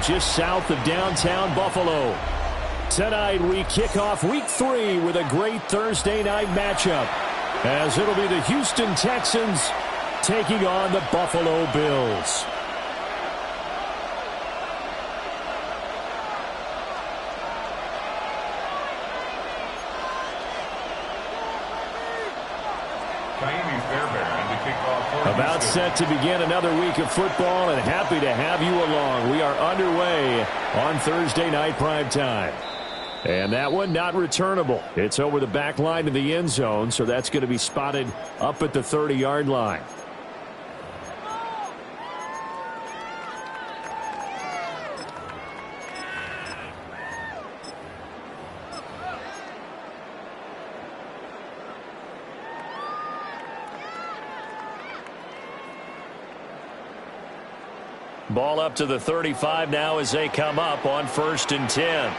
just south of downtown Buffalo. Tonight we kick off Week 3 with a great Thursday night matchup, as it'll be the Houston Texans taking on the Buffalo Bills. About set to begin another week of football, and happy to have you along. We are underway on Thursday night primetime. And that one not returnable. It's over the back line of the end zone, so that's going to be spotted up at the 30-yard line. Ball up to the 35 now as they come up on 1st and 10.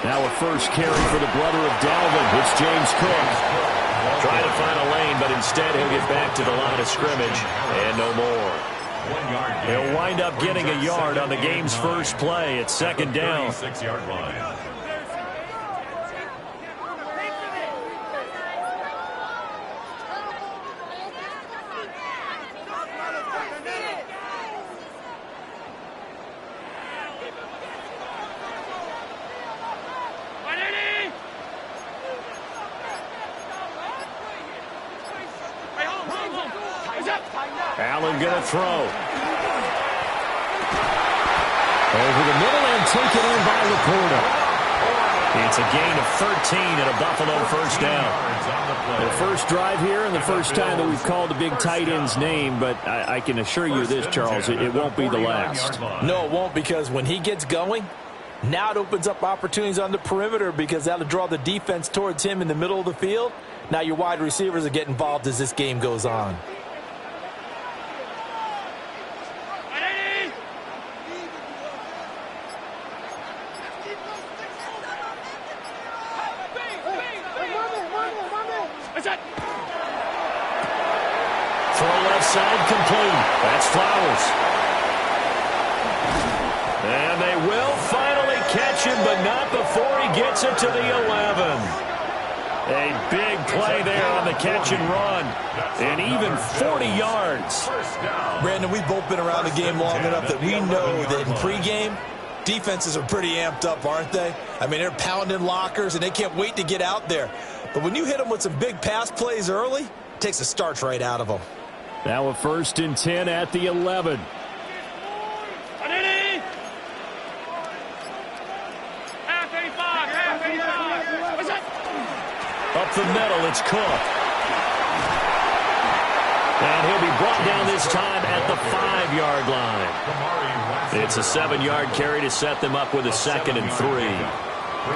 Now a first carry for the brother of Dalvin. It's James Cook. Trying to find a lane, but instead he'll get back to the line of scrimmage and no more. He'll wind up getting a yard on the game's first play at 2nd down. 36-yard line. Allen going to throw. Over the middle and taken in by Laporta. It's a gain of 13 and a Buffalo first down. The first drive here and the first time that we've called the big tight end's name, but I can assure you this, Charles, it won't be the last. No, it won't, because when he gets going, now it opens up opportunities on the perimeter, because that'll draw the defense towards him in the middle of the field. Now your wide receivers will get involved as this game goes on. Side complete. That's Flowers. And they will finally catch him, but not before he gets it to the 11. A big play there on the catch and run. And even 40 yards. Brandon, we've both been around the game long enough that we know that in pregame, defenses are pretty amped up, aren't they? I mean, they're pounding lockers, and they can't wait to get out there. But when you hit them with some big pass plays early, it takes the starch right out of them. Now a 1st and 10 at the 11. Up the middle, it's Cook. And he'll be brought down this time at the 5-yard line. It's a 7-yard carry to set them up with a 2nd and 3.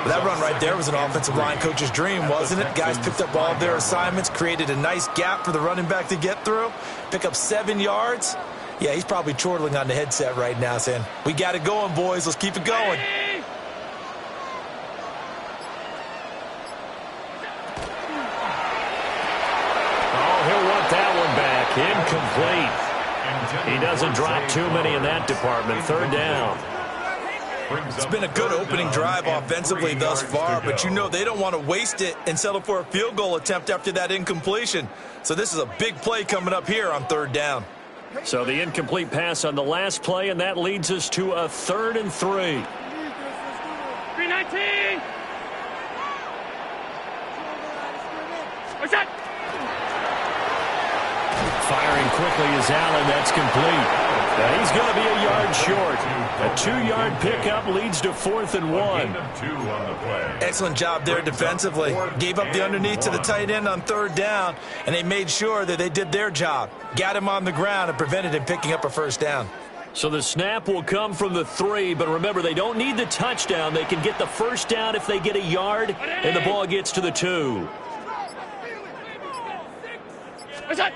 That run right there was an offensive line coach's dream, wasn't it? Guys picked up all of their assignments, created a nice gap for the running back to get through, pick up 7 yards. Yeah, he's probably chortling on the headset right now saying, we got it going, boys. Let's keep it going. Oh, he'll want that one back. Incomplete. He doesn't drop too many in that department. 3rd down. It's been a good opening drive offensively thus far, but you know they don't want to waste it and settle for a field goal attempt after that incompletion. So this is a big play coming up here on 3rd down. So the incomplete pass on the last play, and that leads us to a 3rd and 3. 319. What's that? Firing quickly is Allen. That's complete. And he's going to be a yard short. A 2-yard pickup leads to 4th and 1. Excellent job there defensively. Gave up the underneath to the tight end on 3rd down, and they made sure that they did their job. Got him on the ground and prevented him picking up a 1st down. So the snap will come from the 3, but remember, they don't need the touchdown. They can get the 1st down if they get a yard, and the ball gets to the 2. What's that?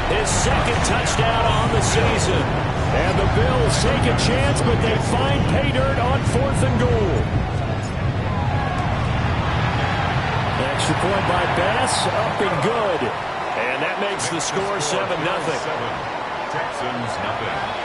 His second touchdown on the season. And the Bills take a chance, but they find pay dirt on 4th and goal. Extra point by Bass, up and good. And that makes the score 7-0. Texans nothing.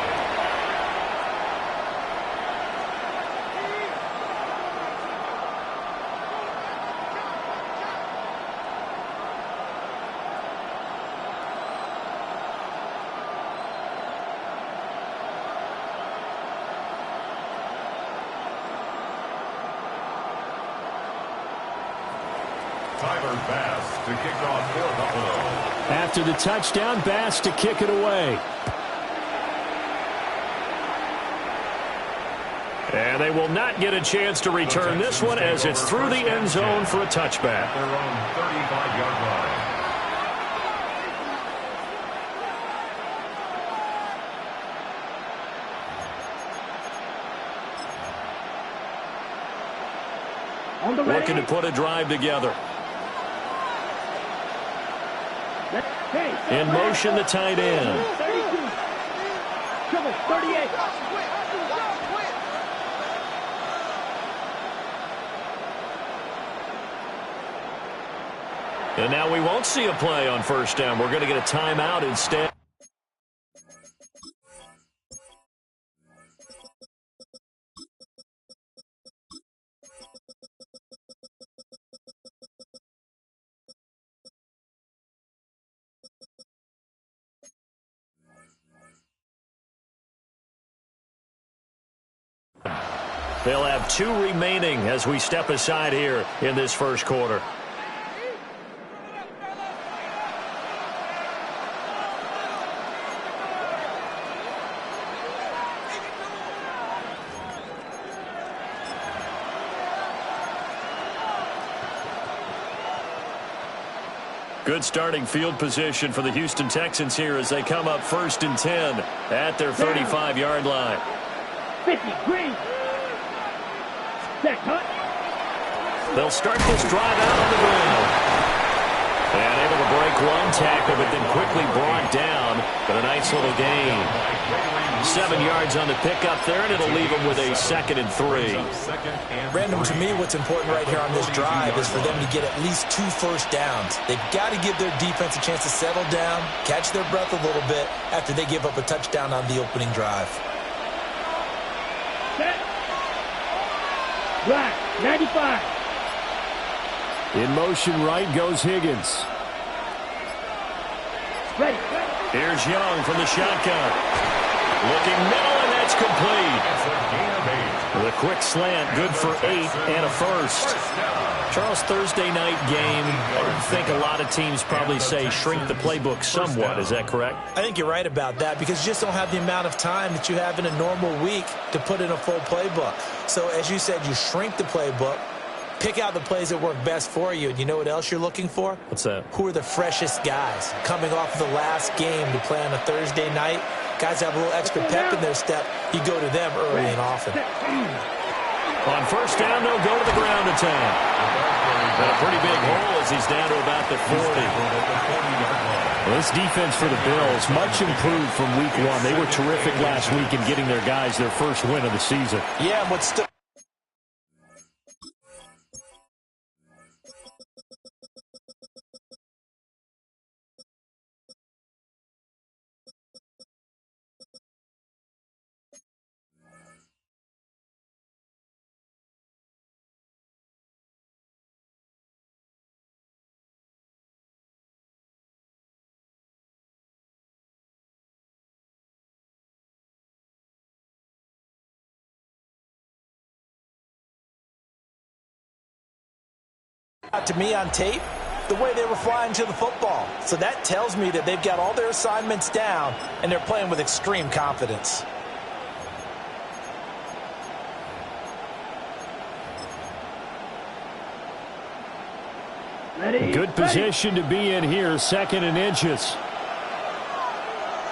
Bass to kick off for Buffalo. After the touchdown, Bass to kick it away. And they will not get a chance to return this one as it's through the end zone for a touchback. Their own 35-yard line. Looking to put a drive together. In motion, the tight end. 32. Triple, 38. And now we won't see a play on first down. We're going to get a timeout instead. They'll have 2 remaining as we step aside here in this first quarter. Good starting field position for the Houston Texans here as they come up 1st and 10 at their 35-yard line. 50, green. Set, cut. They'll start this drive out on the ground. And able to break one tackle, but then quickly brought down. But a nice little gain. 7 yards on the pickup there, and it'll leave them with a 2nd and 3. Random, to me, what's important right here on this drive is for them to get at least 2 first downs. They've got to give their defense a chance to settle down, catch their breath a little bit after they give up a touchdown on the opening drive. Set. Black, 95. In motion right goes Higgins. Ready. Here's Young from the shotgun. Looking middle, and that's complete. The quick slant, good for 8 and a first. Charles, Thursday night game, I think a lot of teams probably say shrink the playbook somewhat. Is that correct? I think you're right about that because you just don't have the amount of time that you have in a normal week to put in a full playbook. So as you said, you shrink the playbook, pick out the plays that work best for you. And you know what else you're looking for? What's that? Who are the freshest guys coming off the last game to play on a Thursday night? Guys have a little extra pep in their step. You go to them early and often. On first down, they'll go to the ground attack. And a pretty big hole as he's down to about the 40. Well, this defense for the Bills, much improved from week 1. They were terrific last week in getting their guys their first win of the season. Yeah, and what's still... to me on tape, the way they were flying to the football. So that tells me that they've got all their assignments down and they're playing with extreme confidence. Ready. Good position to be in here, 2nd and inches.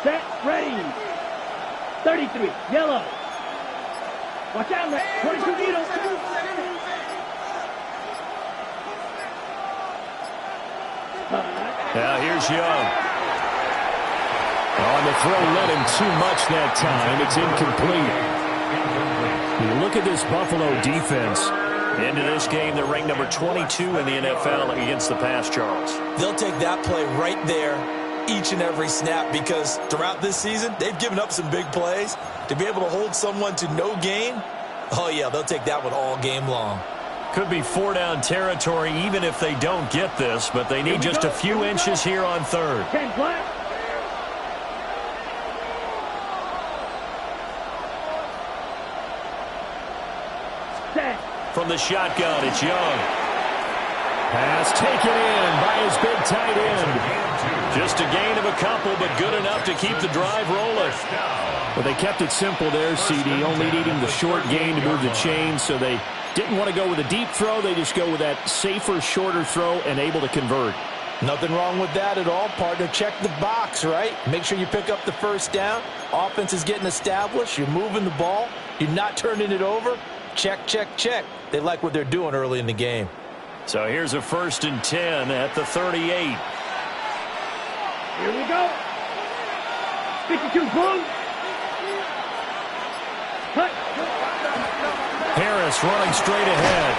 Set, ready. 33, yellow. Watch out, man. 22 needles. Now here's Young. On the throw, led him too much that time. It's incomplete. You look at this Buffalo defense. Into this game, they're ranked number 22 in the NFL against the pass, Charles. They'll take that play right there each and every snap because throughout this season, they've given up some big plays. To be able to hold someone to no gain, oh, yeah, they'll take that one all game long. Could be 4-down territory even if they don't get this, but they need just a few inches here on third. 10 flat. Set. From the shotgun, it's Young. Pass taken in by his big tight end. Just a gain of a couple, but good enough to keep the drive rolling. Well, they kept it simple there, CD, only needing the short gain to move the chains, so they didn't want to go with a deep throw. They just go with that safer, shorter throw and able to convert. Nothing wrong with that at all, partner. Check the box, right? Make sure you pick up the first down. Offense is getting established. You're moving the ball. You're not turning it over. Check, check, check. They like what they're doing early in the game. So here's a 1st and 10 at the 38. Here we go. 52 boom. Cut. Harris running straight ahead.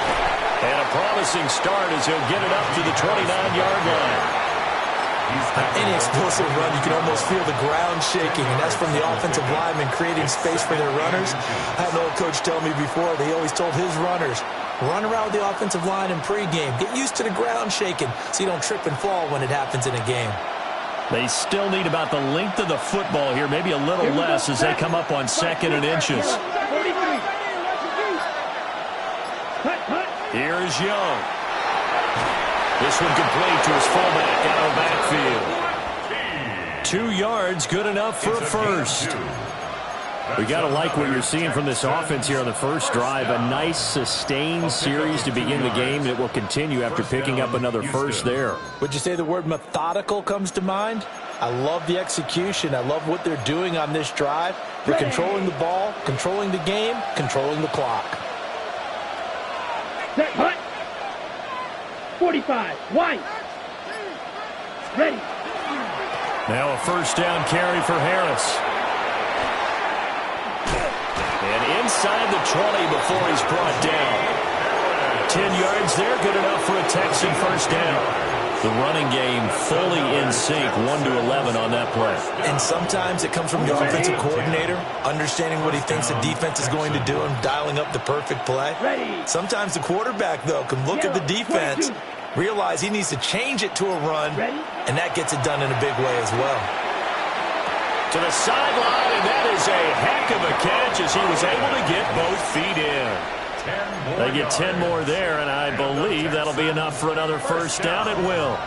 And a promising start as he'll get it up to the 29-yard line. Any explosive run, you can almost feel the ground shaking, and that's from the offensive linemen creating space for their runners. I had an old coach tell me before, they always told his runners, run around with the offensive line in pregame. Get used to the ground shaking so you don't trip and fall when it happens in a game. They still need about the length of the football here, maybe a little less as they come up on 2nd and inches. Here's Young. This one complete to his fullback out of the backfield. 2 yards, good enough for a first. We got to like what you're seeing from this offense here on the first drive. A nice, sustained series to begin the game that will continue after picking up another first there. Would you say the word methodical comes to mind? I love the execution. I love what they're doing on this drive. They're controlling the ball, controlling the game, controlling the clock. Set, hut. 45, White. Ready. Now a first down carry for Harris. And inside the 20 before he's brought down. 10 yards there, good enough for a Texan first down. The running game fully in sync, 1-11 on that play. And sometimes it comes from the offensive coordinator, understanding what he thinks the defense is going to do and dialing up the perfect play. Sometimes the quarterback, though, can look at the defense, realize he needs to change it to a run, and that gets it done in a big way as well. To the sideline, and that is a heck of a catch as he was able to get both feet in. They get 10 more there, and I believe that'll be enough for another first down. It will.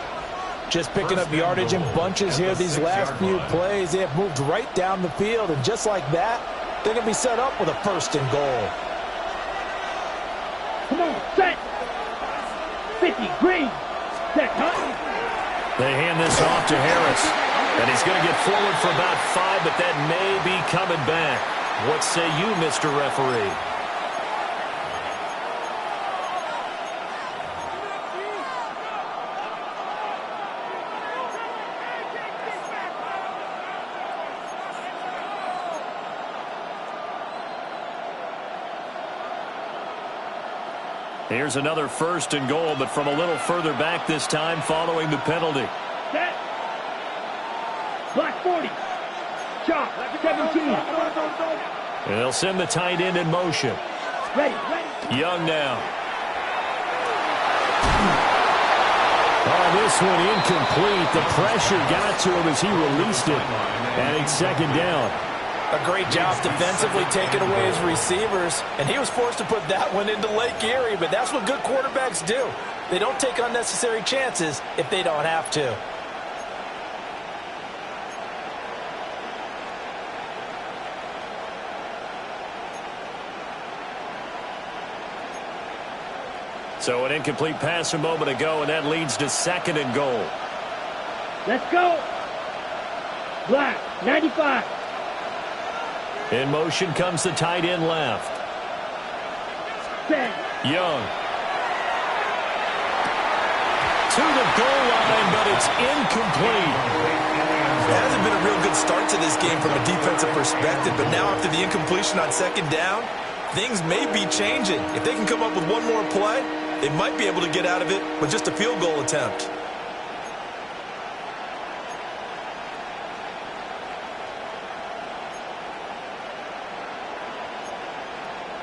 Just picking up yardage in bunches here these last few plays. They have moved right down the field, and just like that, they're going to be set up with a 1st and goal. Come on, set. 50, green. Set, hut. They hand this off to Harris, and he's going to get forward for about 5, but that may be coming back. What say you, Mr. Referee? Here's another 1st and goal, but from a little further back this time following the penalty. Set. Black 40. Chop, 17. And they'll send the tight end in motion. Ready. Young now. Oh, this one incomplete. The pressure got to him as he released it. And it's 2nd down. A great job defensively taking away his receivers, and he was forced to put that one into Lake Erie, but that's what good quarterbacks do. They don't take unnecessary chances if they don't have to. So an incomplete pass a moment ago, and that leads to 2nd and goal. Let's go. Black, 95. In motion comes the tight end left. Set. Young. To the goal line, but it's incomplete. It hasn't been a real good start to this game from a defensive perspective, but now after the incompletion on second down, things may be changing. If they can come up with one more play, they might be able to get out of it with just a field goal attempt.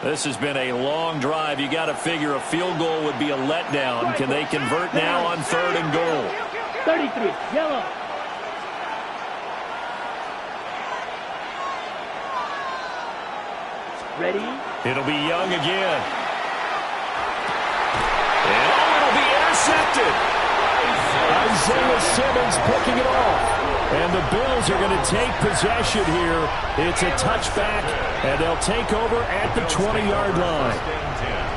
This has been a long drive. You got to figure a field goal would be a letdown. Can they convert now on 3rd and goal? 33, yellow. Ready? It'll be Young again. And it'll be intercepted. Isaiah Simmons picking it off. And the Bills are going to take possession here. It's a touchback, and they'll take over at the 20-yard line.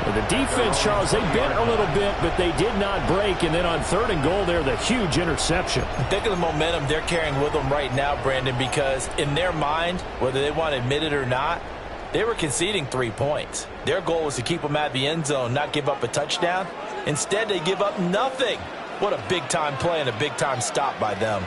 And the defense, Charles, they bent a little bit, but they did not break. And then on 3rd and goal there, the huge interception. Think of the momentum they're carrying with them right now, Brandon, because in their mind, whether they want to admit it or not, they were conceding 3 points. Their goal was to keep them at the end zone, not give up a touchdown. Instead, they give up nothing. What a big-time play and a big-time stop by them.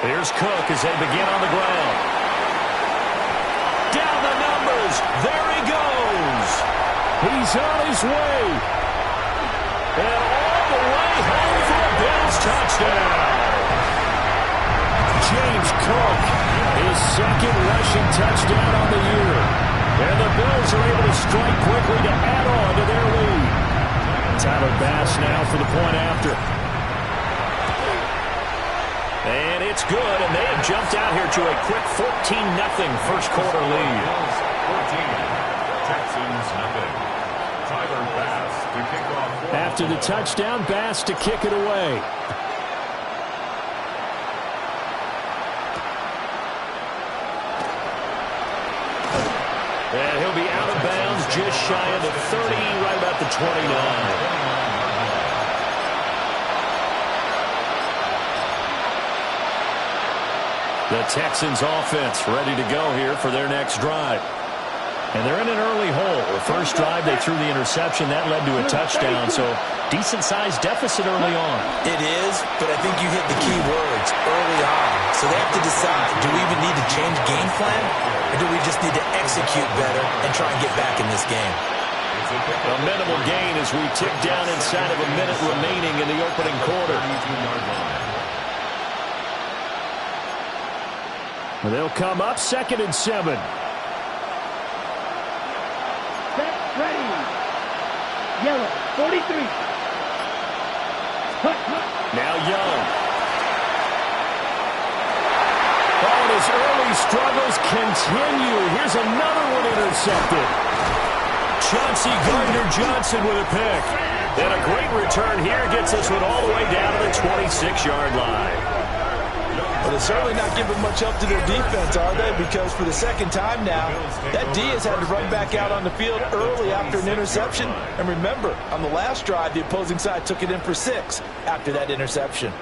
Here's Cook as they begin on the ground. Down the numbers. There he goes. He's on his way. And all the way home for a Bills touchdown. James Cook, his 2nd rushing touchdown on the year. And the Bills are able to strike quickly to add on to their lead. Tyler Bass now for the point after. And it's good, and they have jumped out here to a quick 14-0 first quarter lead. 14, Texans nothing. Tyler Bass to kick off. After the touchdown, Bass to kick it away. And he'll be out of bounds just shy of the 30, right about the 29. The Texans offense ready to go here for their next drive. And they're in an early hole. The first drive, they threw the interception. That led to a touchdown, so decent-sized deficit early on. It is, but I think you hit the key words early on. So they have to decide, do we even need to change game plan, or do we just need to execute better and try and get back in this game? A minimal gain as we tick down inside of a minute remaining in the opening quarter. They'll come up 2nd and 7. Set, ready. Yellow, 43. Now Young. Oh, and his early struggles continue. Here's another one intercepted. Chauncey Gardner-Johnson with a pick. And a great return here gets this one all the way down to the 26-yard line. But they're certainly not giving much up to their defense, are they? Because for the 2nd time now, that D has had to run back out on the field early after an interception. And remember, on the last drive, the opposing side took it in for 6 after that interception.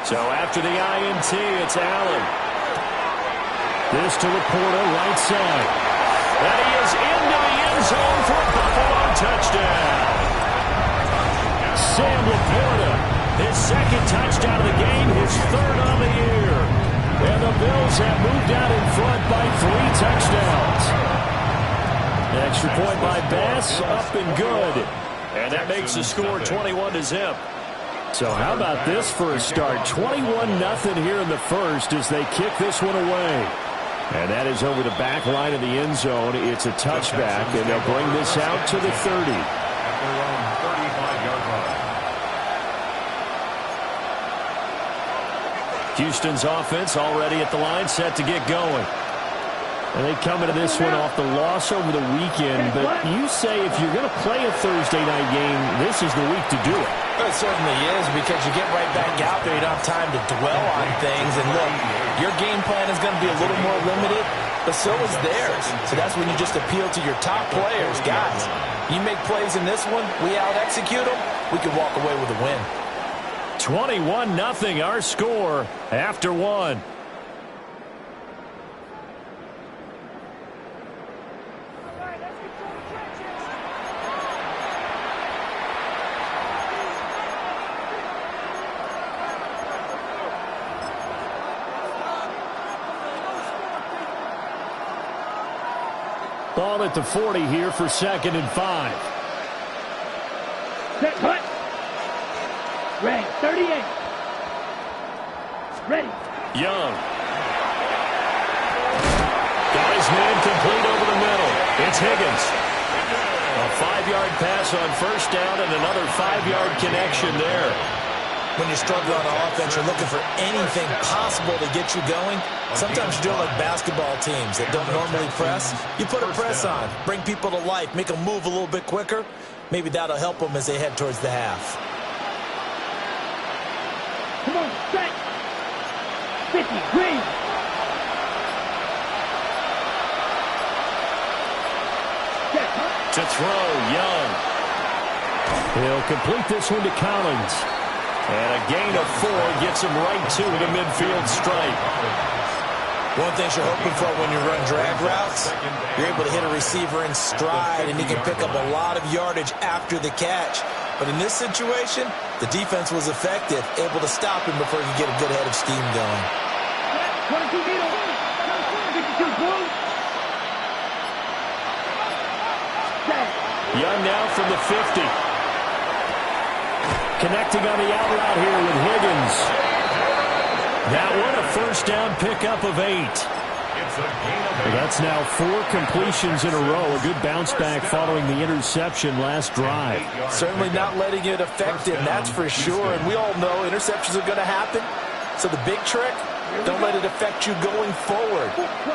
So after the INT, it's Allen. This to Laporta, right side. And he is into the end zone for a Buffalo touchdown. Sam Laporta, his 2nd touchdown of the game, his 3rd on the year. And the Bills have moved out in front by 3 touchdowns. An extra point by Bass, up and good. And that makes the score 21-0. So how about this for a start? 21-0 here in the first as they kick this one away. And that is over the back line of the end zone. It's a touchback, and they'll bring this out to the 30. At their own 35-yard line. Houston's offense already at the line, set to get going. And they come into this one off the loss over the weekend. But you say if you're going to play a Thursday night game, this is the week to do it. It certainly is, because you get right back out there. You don't have time to dwell on things. And look, your game plan is going to be a little more limited, but so is theirs. So that's when you just appeal to your top players. Guys, you make plays in this one, we out-execute them, we can walk away with a win. 21-0 our score after one. Ball at the 40 here for 2nd and 5. Set, cut. Rank 38. Ready. Young. Got his man complete over the middle. It's Higgins. A 5-yard pass on 1st down and another 5-yard connection there. When you're struggling on offense, you're looking for anything possible to get you going. Sometimes you're doing like basketball teams that don't normally press. You put a press on, bring people to life, make them move a little bit quicker. Maybe that'll help them as they head towards the half. Come on, set. 50, green. Set, cut. To throw, Young. He'll complete this one to Collins. And a gain of 4 gets him right to the midfield stripe. One thing you're hoping for when you run drag routes, you're able to hit a receiver in stride, and he can pick up a lot of yardage after the catch. But in this situation, the defense was effective, able to stop him before he could get a good head of steam going. 22 needle. 52 blue. Set. Young now from the 50. Connecting on the out route here with Higgins. That one a 1st down pickup of 8. That's now 4 completions in a row. A good bounce back following the interception last drive. Certainly not letting it affect him, that's for sure. And we all know interceptions are going to happen. So the big trick, don't let it affect you going forward.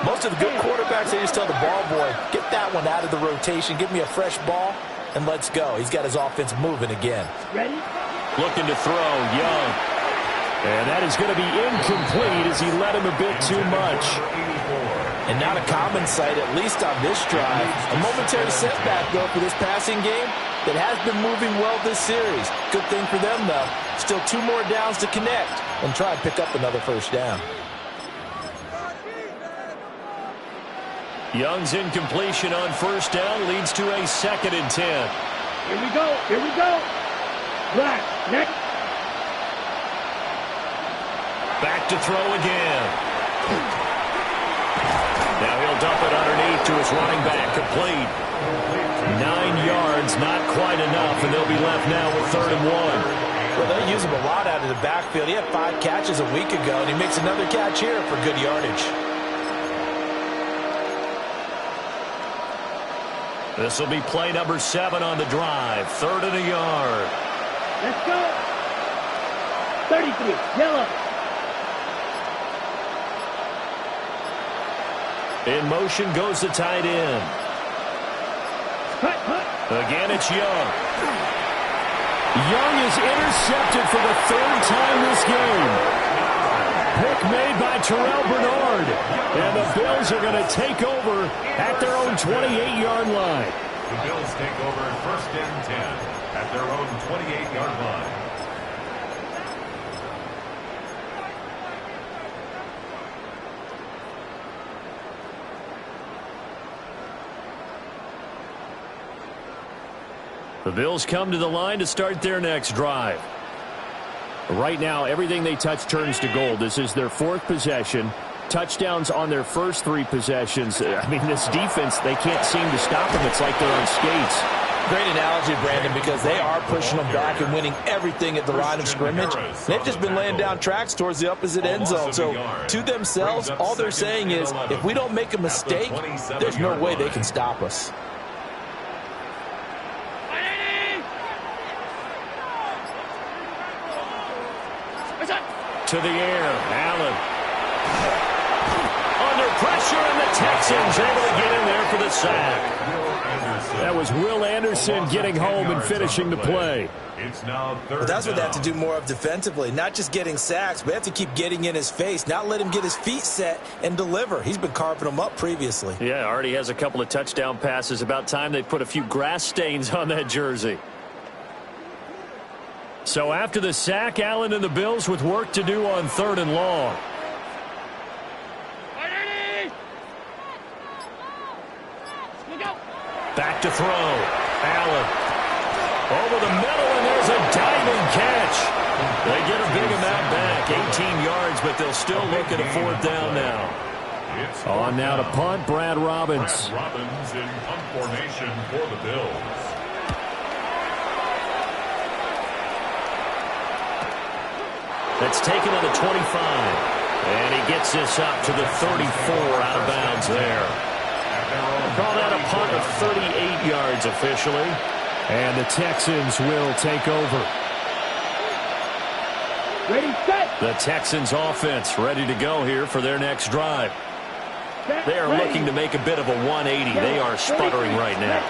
Most of the good quarterbacks, they just tell the ball boy, get that one out of the rotation, give me a fresh ball, and let's go. He's got his offense moving again. Ready? Looking to throw, Young. And that is going to be incomplete as he led him a bit too much. And not a common sight, at least on this drive. A momentary setback, though, for this passing game that has been moving well this series. Good thing for them, though. Still 2 more downs to connect and try and pick up another 1st down. Young's incompletion on 1st down leads to a 2nd and 10. Here we go. Here we go. Black. Next. Back to throw again. Now he'll dump it underneath to his running back, complete. 9 yards, not quite enough, and they'll be left now with 3rd and 1. Well, they use him a lot out of the backfield. He had 5 catches a week ago, and he makes another catch here for good yardage. This will be play number 7 on the drive. 3rd and a yard. Let's go. 33, yellow. In motion goes the tight end. Cut, cut. Again, it's Young. Young is intercepted for the 3rd time this game. Pick made by Terrell Bernard. And the Bills are going to take over at their own 28-yard line. The Bills take over 1st and 10 at their own 28-yard line. The Bills come to the line to start their next drive. Right now, everything they touch turns to gold. This is their 4th possession. Touchdowns on their first 3 possessions. I mean, this defense, they can't seem to stop them. It's like they're on skates. Great analogy, Brandon, because they are pushing them back and winning everything at the line of scrimmage. They've just been laying down tracks towards the opposite end zone. So to themselves, all they're saying is, if we don't make a mistake, there's no way they can stop us. To the air, Allen. Under pressure, and the Texans able to get in there for the sack. That was Will Anderson getting home and finishing the play. But that's what they have to do more of defensively, not just getting sacks, but they have to keep getting in his face, not let him get his feet set and deliver. He's been carving them up previously. Yeah, already has a couple of touchdown passes. About time they put a few grass stains on that jersey. So after the sack, Allen and the Bills with work to do on 3rd and long. Back to throw. Allen. Over the middle, and there's a diving catch. They get a big amount back. 18 yards, but they'll still look at a 4th down now. On now to punt, Brad Robbins. Brad Robbins in punt formation for the Bills. That's taken on the 25. And he gets this up to the 34 out of bounds there. Call that a punt of 38 yards officially. And the Texans will take over. Ready, set. The Texans offense ready to go here for their next drive. They are looking to make a bit of a 180. They are sputtering right now.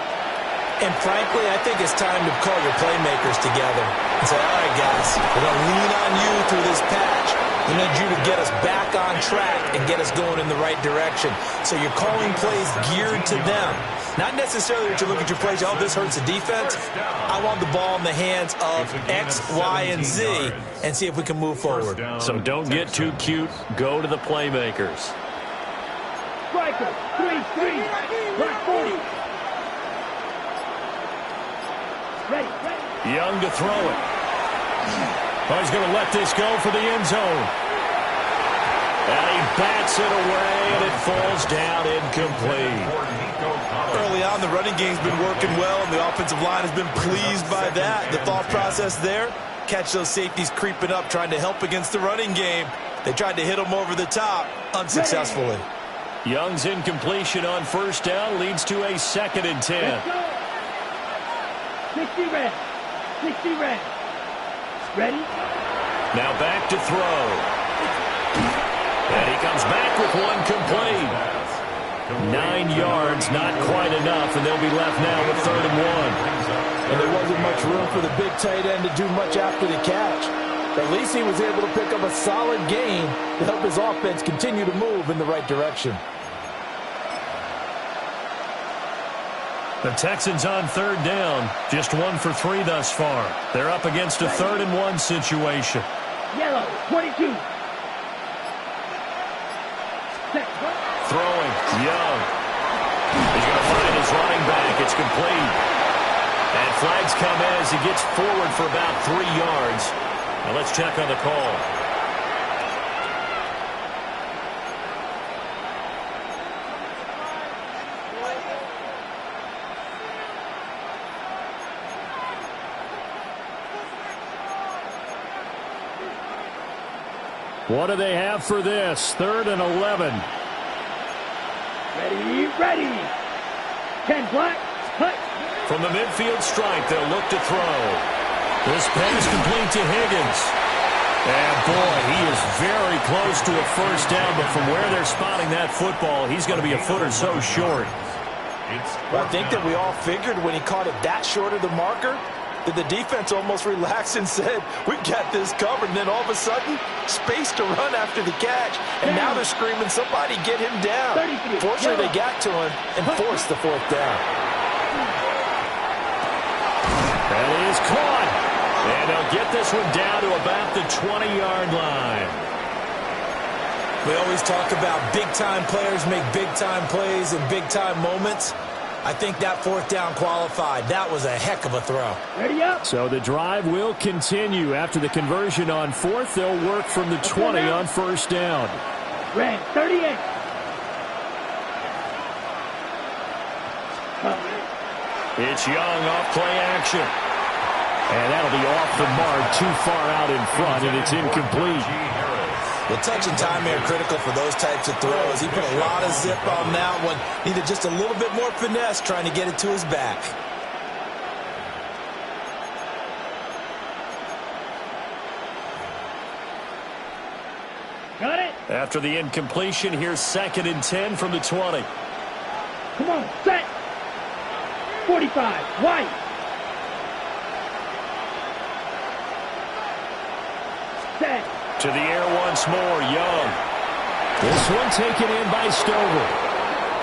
And frankly, I think it's time to call your playmakers together and say, all right, guys, we're going to lean on you through this patch. We need you to get us back on track and get us going in the right direction. So you're calling plays geared to them. Not necessarily that you look at your plays, oh, this hurts the defense. I want the ball in the hands of X, Y, and Z and see if we can move forward. So don't get too cute. Go to the playmakers. Striker, 3-3, block 40. Ready. Young to throw it. Oh, he's going to let this go for the end zone. And he bats it away, and it falls down incomplete. Early on, the running game's been working well, and the offensive line has been pleased by that. The thought process there, catch those safeties creeping up, trying to help against the running game. They tried to hit them over the top, unsuccessfully. Young's incompletion on 1st down leads to a 2nd and 10. 60 red. 60 red. Ready? Now back to throw. And he comes back with one complete. 9 yards, not quite enough, and they'll be left now with 3rd and 1. And there wasn't much room for the big tight end to do much after the catch. At least he was able to pick up a solid gain to help his offense continue to move in the right direction. The Texans on 3rd down, just 1 for 3 thus far. They're up against a 3rd and 1 situation. Yellow, 22. Set. Throwing, Young. He's going to find his running back. It's complete. And flags come as he gets forward for about 3 yards. Now let's check on the call. What do they have for this? 3rd and 11. Ready. 10 black. Hut. From the midfield stripe, they'll look to throw. This pass complete to Higgins. And boy, he is very close to a 1st down, but from where they're spotting that football, he's going to be a foot or so short. Well, I think that we all figured when he caught it that short of the marker, that the defense almost relaxed and said, we've got this covered. And then all of a sudden, space to run after the catch. And now they're screaming, somebody get him down. Fortunately, they got to him and forced the 4th down. And he is caught. And they'll get this one down to about the 20-yard line. We always talk about big-time players make big-time plays in big-time moments. I think that 4th down qualified. That was a heck of a throw. Ready up. So the drive will continue. After the conversion on 4th, they'll work from the 20 on 1st down. Red, 38. It's Young off play action. And that'll be off the mark, too far out in front, and it's incomplete. The touch and time are critical for those types of throws. He put a lot of zip on that one. Needed just a little bit more finesse trying to get it to his back. Got it. After the incompletion, here's 2nd and 10 from the 20. Come on, set. 45, White. Set. To the air once more, Young. This one taken in by Stover.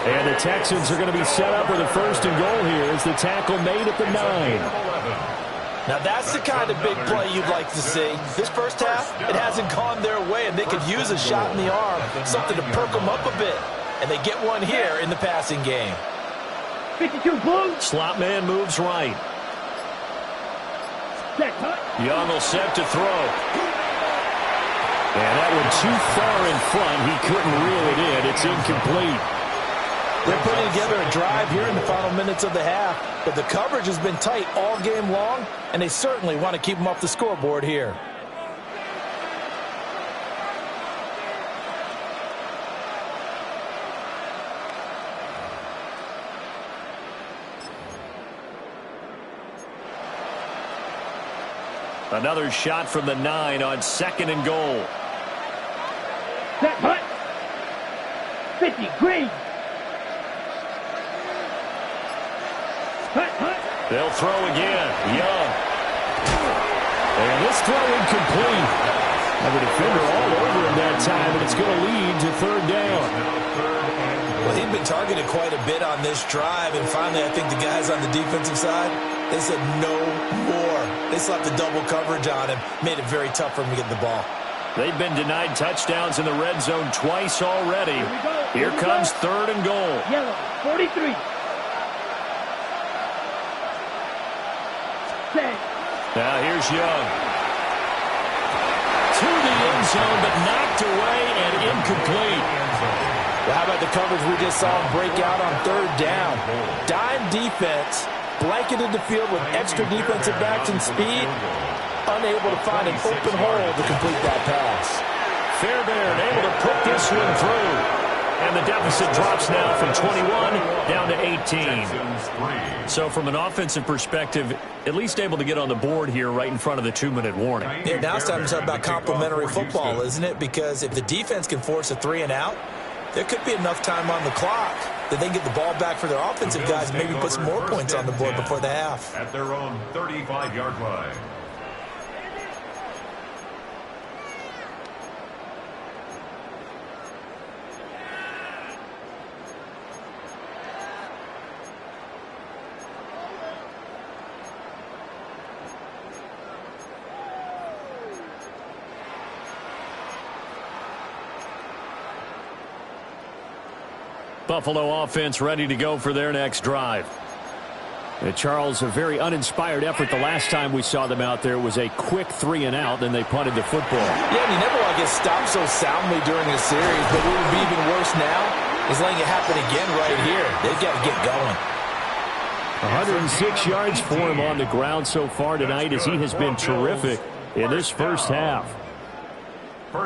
And the Texans are going to be set up with a 1st and goal here as the tackle made at the 9. Now that's the kind of big play you'd like to see. This first half, it hasn't gone their way, and they could use a shot in the arm, something to perk them up a bit. And they get one here in the passing game. 52 blue. Slot man moves right. Young will set to throw. And that one too far in front. He couldn't reel it in. It's incomplete. They're putting together a drive here in the final minutes of the half, but the coverage has been tight all game long, and they certainly want to keep them off the scoreboard here. Another shot from the 9 on 2nd and goal. Set punt. 50 green. They'll throw again. Young. And this throw incomplete. And the defender all over him that time, and it's going to lead to 3rd down. Well, he'd been targeted quite a bit on this drive, and finally I think the guys on the defensive side, they said no more. They slapped the double coverage on him, made it very tough for him to get the ball. They've been denied touchdowns in the red zone twice already. Here comes 3rd and goal. Yellow, 43. Now here's Young. To the end zone, but knocked away and incomplete. Well, how about the coverage we just saw him break out on 3rd down? Dime defense, blanketed the field with extra defensive backs and speed, unable to find an open hole to complete that pass. Fairbairn able to put this one through. And the deficit drops now from 21 down to 18. So from an offensive perspective, at least able to get on the board here right in front of the 2-minute warning. Yeah, now it's time to talk about complementary football, isn't it? Because if the defense can force a 3 and out, there could be enough time on the clock that they can get the ball back for their offensive guys and maybe put some more points on the board before the half. At their own 35-yard line. Buffalo offense ready to go for their next drive. And Charles, a very uninspired effort the last time we saw them out there was a quick 3 and out, then they punted the football. Yeah, and you never want to get stopped so soundly during a series, but what would be even worse now is letting it happen again right here. They've got to get going. 106 yards for him on the ground so far tonight as he has been terrific in this first half.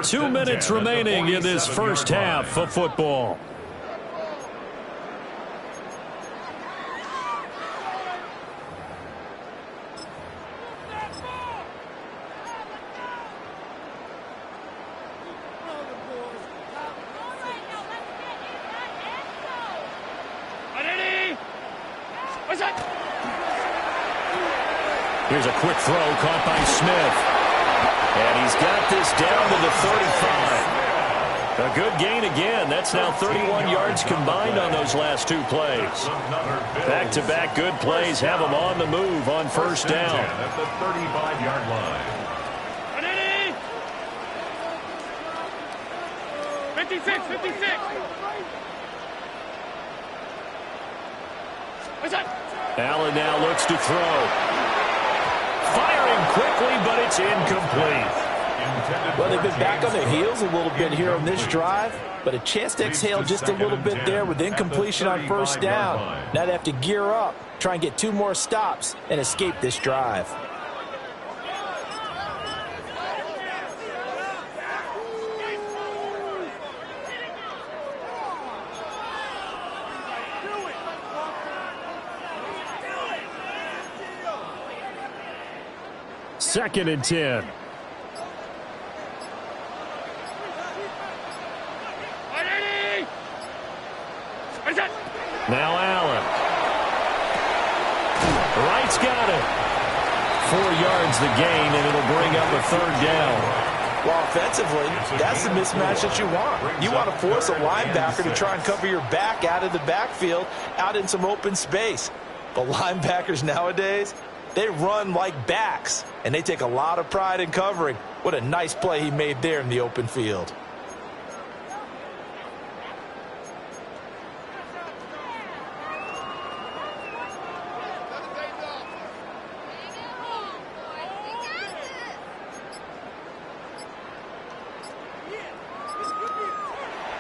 2 minutes remaining in this first half of football. Here's a quick throw caught by Smith. And he's got this down to the 35. A good gain again. That's now 31 yards combined on those last 2 plays. Back-to-back good plays have them on the move on first down. At the 35-yard line. 56, 56. Allen now looks to throw. Firing quickly, but it's incomplete. Well, they've been back on their heels a little bit here on this drive, but a chance to exhale just a little bit there with incompletion on first down. Now they have to gear up, try and get 2 more stops, and escape this drive. Second and 10. Now Allen. Wright's got it. 4 yards the gain, and it'll bring up a 3rd down. Well, offensively, that's the mismatch that you want. You want to force a linebacker to try and cover your back out of the backfield, out in some open space. But linebackers nowadays, They run like backs, and they take a lot of pride in covering. What a nice play he made there in the open field.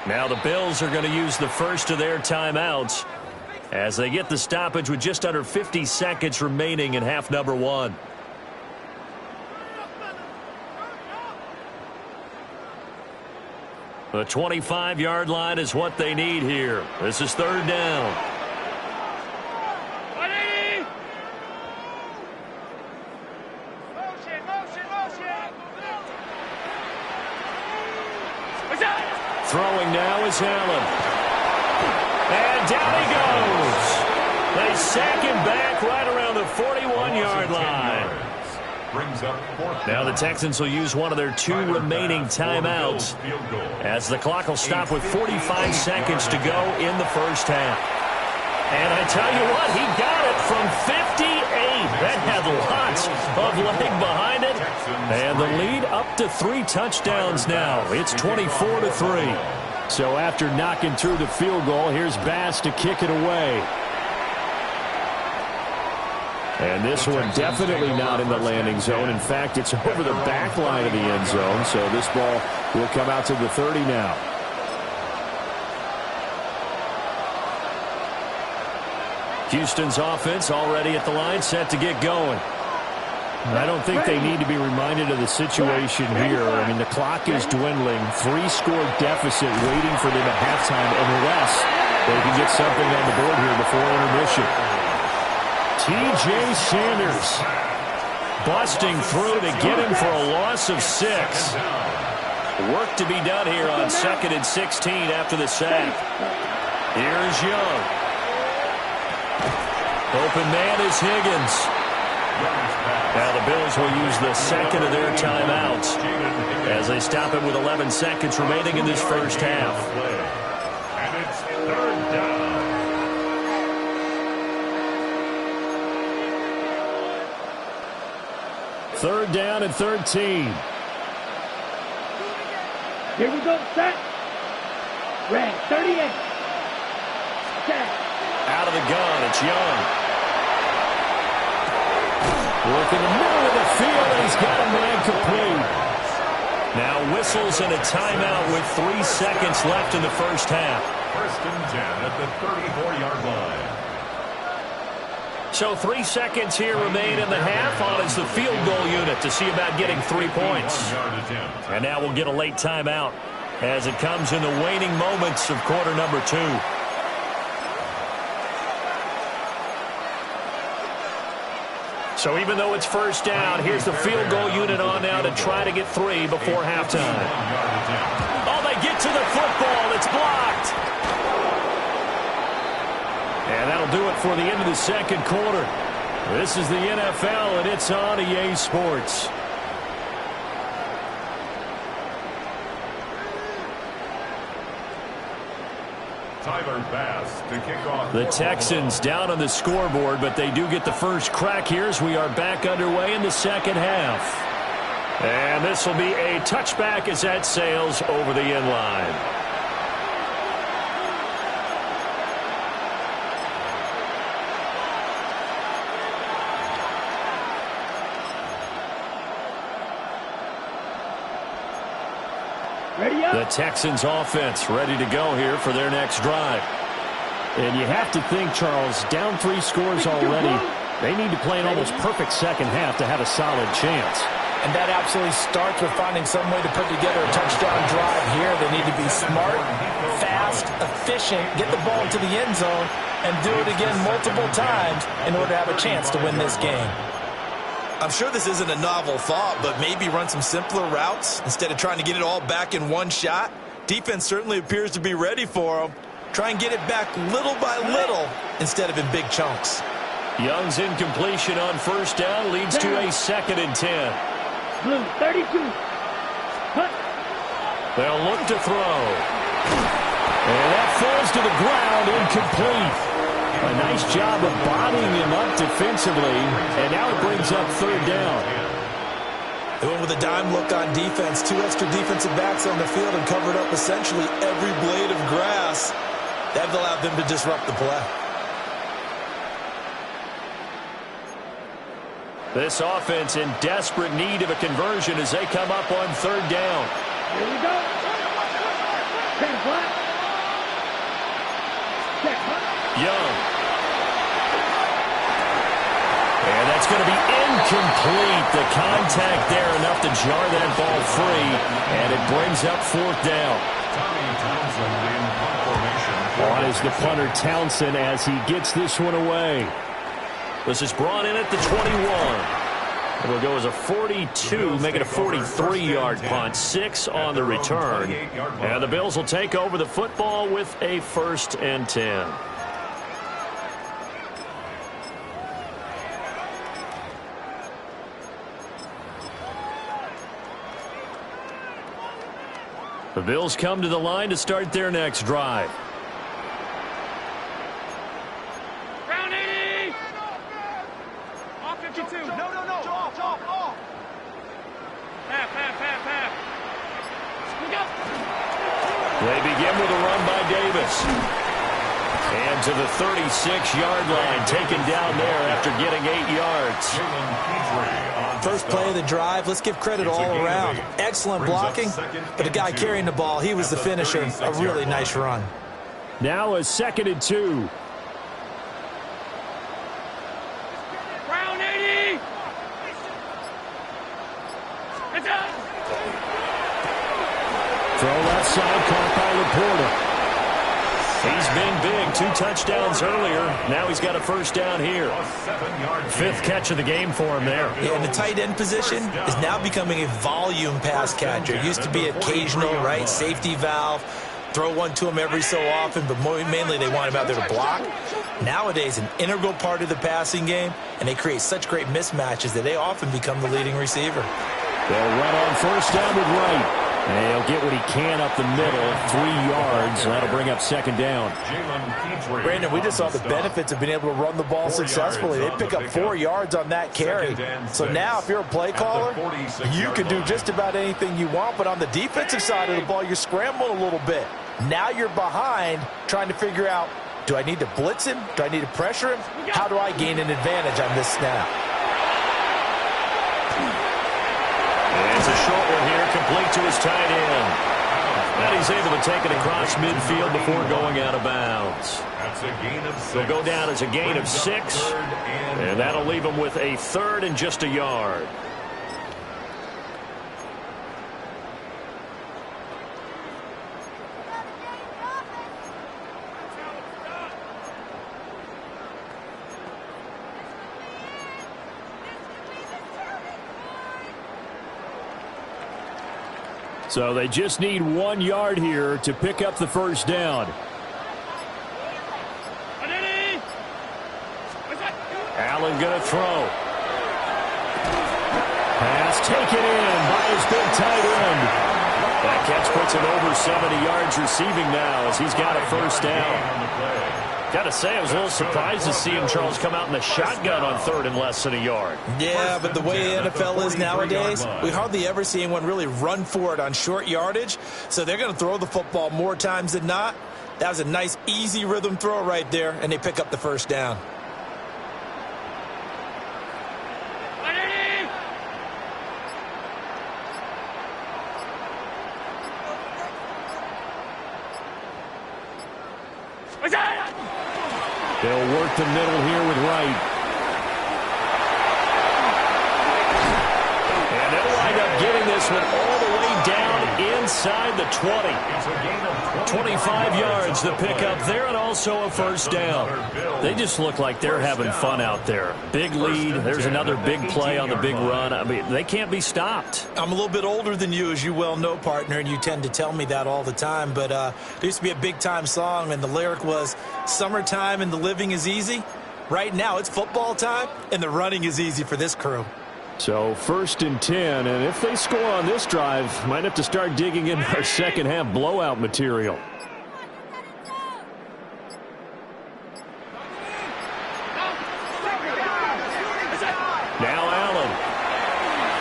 Now the Bills are going to use the first of their timeouts as they get the stoppage with just under 50 seconds remaining in half number one. The 25-yard line is what they need here. This is third down. Throwing now is Allen. And down he goes. They sack him back right around the 41-yard line. Now the Texans will use one of their two remaining timeouts as the clock will stop with 45 seconds to go in the first half. And I tell you what, he got it from 58. That had lots of leg behind it. And the lead up to 3 touchdowns now. It's 24-3. So after knocking through the field goal, here's Bass to kick it away. And this one definitely not in the landing zone. In fact, it's over the back line of the end zone. So this ball will come out to the 30 now. Houston's offense already at the line, set to get going. I don't think they need to be reminded of the situation here. I mean, the clock is dwindling. 3-score deficit waiting for them at halftime unless they can get something on the board here before intermission. T.J. Sanders busting through to get him for a loss of 6. Work to be done here on 2nd and 16 after the sack. Here's Young. Open man is Higgins. Now the Bills will use the second of their timeouts as they stop it with 11 seconds remaining in this first half. And it's third down. Third down and 13. Here we go, set. Red, 38. Set. Out of the gun, it's Young. Work in the middle of the field, and he's got a man complete. Now whistles and a timeout with 3 seconds left in the first half. First and 10 at the 34-yard line. So 3 seconds here remain in the half on as the field goal unit to see about getting 3 points. And now we'll get a late timeout as it comes in the waning moments of quarter number 2. So even though it's first down, here's the field goal unit on now to try to get 3 before halftime. Oh, they get to the football. It's blocked. And that'll do it for the end of the second quarter. This is the NFL, and it's on EA Sports. To kick off the Texans down on the scoreboard, but they do get the first crack here as we are back underway in the second half. And this will be a touchback as that sails over the end line. The Texans offense ready to go here for their next drive. And you have to think, Charles, down 3 scores already. They need to play an almost perfect second half to have a solid chance. And that absolutely starts with finding some way to put together a touchdown drive here. They need to be smart, fast, efficient, get the ball into the end zone, and do it again multiple times in order to have a chance to win this game. I'm sure this isn't a novel thought, but maybe run some simpler routes instead of trying to get it all back in one shot. Defense certainly appears to be ready for them. Try and get it back little by little instead of in big chunks. Young's incompletion on first down leads to a 2nd and 10. Blue, 32. Hunt. They'll look to throw. And that falls to the ground, incomplete. A nice job of bodying him up defensively, and now it brings up third down. They went with a dime look on defense. 2 extra defensive backs on the field and covered up essentially every blade of grass. That allowed them to disrupt the play. This offense in desperate need of a conversion as they come up on third down. Here we go. Check flat. Check flat. Young. And that's going to be incomplete. The contact there enough to jar that ball free, and it brings up fourth down. On is the punter Townsend as he gets this one away. This is brought in at the 21. It'll go as a 42, make it a 43-yard punt. 6 on the return. And the Bills will take over the football with a 1st and 10. The Bills come to the line to start their next drive. Round 80. Off 52. No. Off. Half. We go. They begin with a run by Davis. And to the 36-yard line, taken down there after getting 8 yards. First play of the drive, let's give credit all around. Excellent blocking, but the guy carrying the ball, he was the finisher. A really nice run. Now a 2nd and 2. Round 80. It's up. Throw left side, caught by Laporta. He's been big. 2 touchdowns earlier. Now he's got a 1st down here. 5th catch of the game for him there. Yeah, and the tight end position is now becoming a volume pass catcher. It used to be occasional, right? Safety valve. Throw one to him every so often, but mainly they want him out there to block. Nowadays, an integral part of the passing game, and they create such great mismatches that they often become the leading receiver. They'll run on 1st down with Wright. And he'll get what he can up the middle, 3 yards. That'll bring up 2nd down. Brandon, we just saw the benefits of being able to run the ball successfully. They pick up 4 yards on that carry. So now if you're a play caller, you can do just about anything you want. But on the defensive side of the ball, you're scrambling a little bit. Now you're behind trying to figure out, do I need to blitz him? Do I need to pressure him? How do I gain an advantage on this snap? It's a short one here, complete to his tight end. And he's able to take it across midfield before going out of bounds. He'll go down as a gain of 6, and that'll leave him with a 3rd and just a yard. So they just need 1 yard here to pick up the 1st down. Allen going to throw. Pass taken in by his big tight end. That catch puts him over 70 yards receiving now as he's got a 1st down. Got to say, I was a little surprised to see him, Charles, come out in the shotgun on 3rd and less than a yard. Yeah, but the way the NFL is nowadays, we hardly ever see anyone really run for it on short yardage. So they're going to throw the football more times than not. That was a nice, easy rhythm throw right there, and they pick up the 1st down. They'll work the middle here with Wright. And they'll wind up getting this one all the way down inside the 20. 25 yards the pickup there, and also a 1st down. They just look like they're having fun out there. Big lead. There's another big play on the big run. I mean, they can't be stopped. I'm a little bit older than you, as you well know, partner, and you tend to tell me that all the time. But there used to be a big-time song, and the lyric was, "Summertime and the living is easy." Right now, it's football time, and the running is easy for this crew. So 1st and 10, and if they score on this drive, might have to start digging in our second-half blowout material.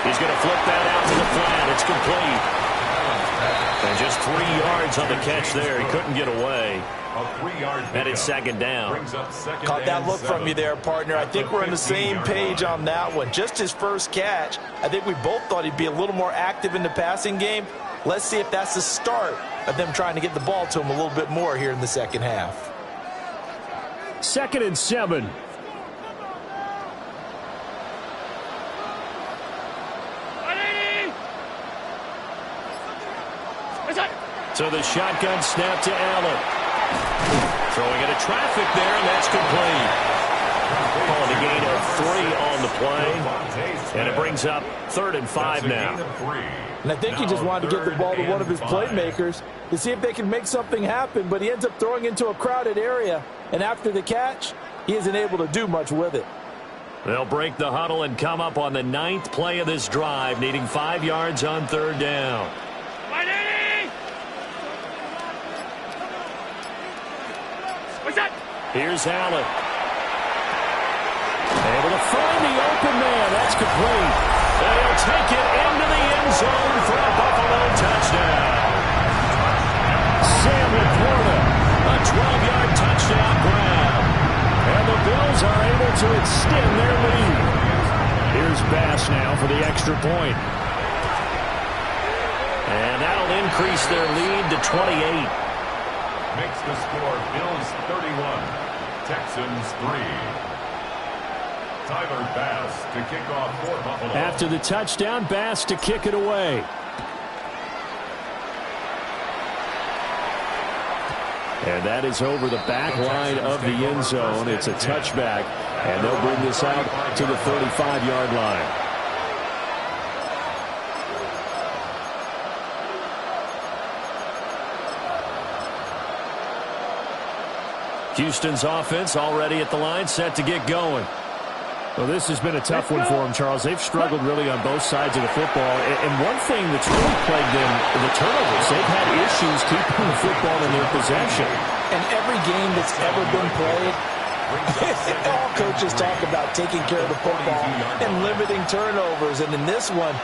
He's going to flip that out to the flat. It's complete. And just 3 yards on the catch there. He couldn't get away. And it's second down. Caught that look from you there, partner. I think we're on the same page on that one. Just his first catch. I think we both thought he'd be a little more active in the passing game. Let's see if that's the start of them trying to get the ball to him a little bit more here in the second half. 2nd and 7. So the shotgun snap to Allen. Throwing into traffic there, and that's complete. Calling a gain of 3 on the play. And it brings up 3rd and 5 now. And I think he just wanted to get the ball to one of his playmakers to see if they can make something happen, but he ends up throwing into a crowded area. And after the catch, he isn't able to do much with it. They'll break the huddle and come up on the 9th play of this drive, needing 5 yards on 3rd down. Here's Allen. Able to find the open man. That's complete. And he'll take it into the end zone for a Buffalo touchdown. Sam Laporta, a 12-yard touchdown grab. And the Bills are able to extend their lead. Here's Bass now for the extra point. And that'll increase their lead to 28. Makes the score Bills 31, Texans 3. Tyler Bass to kick off for Buffalo. After the touchdown, Bass to kick it away. And that is over the back line of the end zone. It's a touchback, and they'll bring this out to the 35-yard line. Houston's offense already at the line, set to get going. Well, this has been a tough one for them, Charles. They've struggled really on both sides of the football. And one thing that's really plagued them, the turnovers. They've had issues keeping the football in their possession. And every game that's ever been played, all coaches talk about taking care of the football and limiting turnovers. And in this one,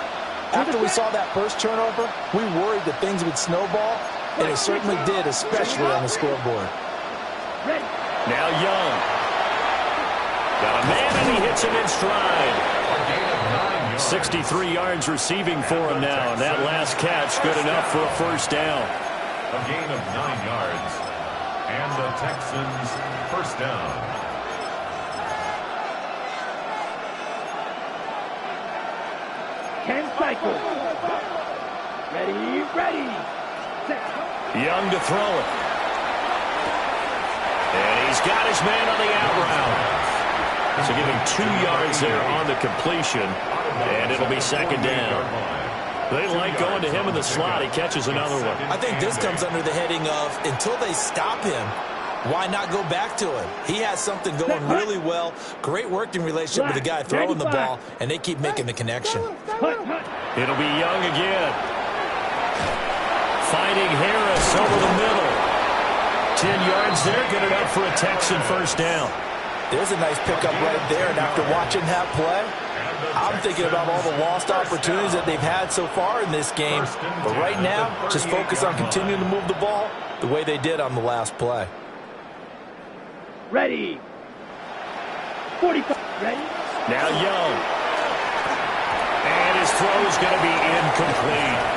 after we saw that first turnover, we worried that things would snowball, and it certainly did, especially on the scoreboard. Now Young. Got a man, and he hits him in stride. 63 yards receiving for him now. And that last catch good enough for a first down. A gain of 9 yards. And the Texans first down. Ken cycle. Ready. Young to throw it. And he's got his man on the out route. So give him 2 yards there on the completion. And it'll be second down. They like going to him in the slot. He catches another one. I think this comes under the heading of, until they stop him, why not go back to him? He has something going really well. Great working relationship with the guy throwing the ball, and they keep making the connection. It'll be Young again. Finding Harris over the middle. 10 yards there, good enough for a Texan first down. There's a nice pickup right there, and after watching that play, I'm thinking about all the lost opportunities that they've had so far in this game. But right now, just focus on continuing to move the ball the way they did on the last play. Ready. 45. Ready. Now Young. And his throw is going to be incomplete.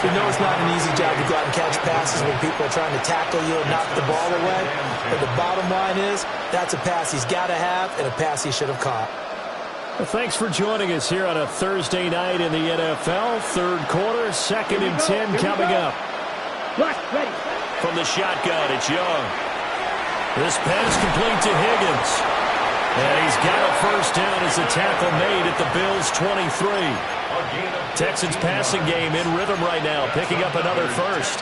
You know it's not an easy job to go out and catch passes when people are trying to tackle you and knock the ball away. But the bottom line is, that's a pass he's got to have and a pass he should have caught. Well, thanks for joining us here on a Thursday night in the NFL. Third quarter, 2nd and 10 coming up. Ready. From the shotgun, it's Young. This pass complete to Higgins. And he's got a first down as the tackle made at the Bills' 23. Texans passing game in rhythm right now, picking up another first.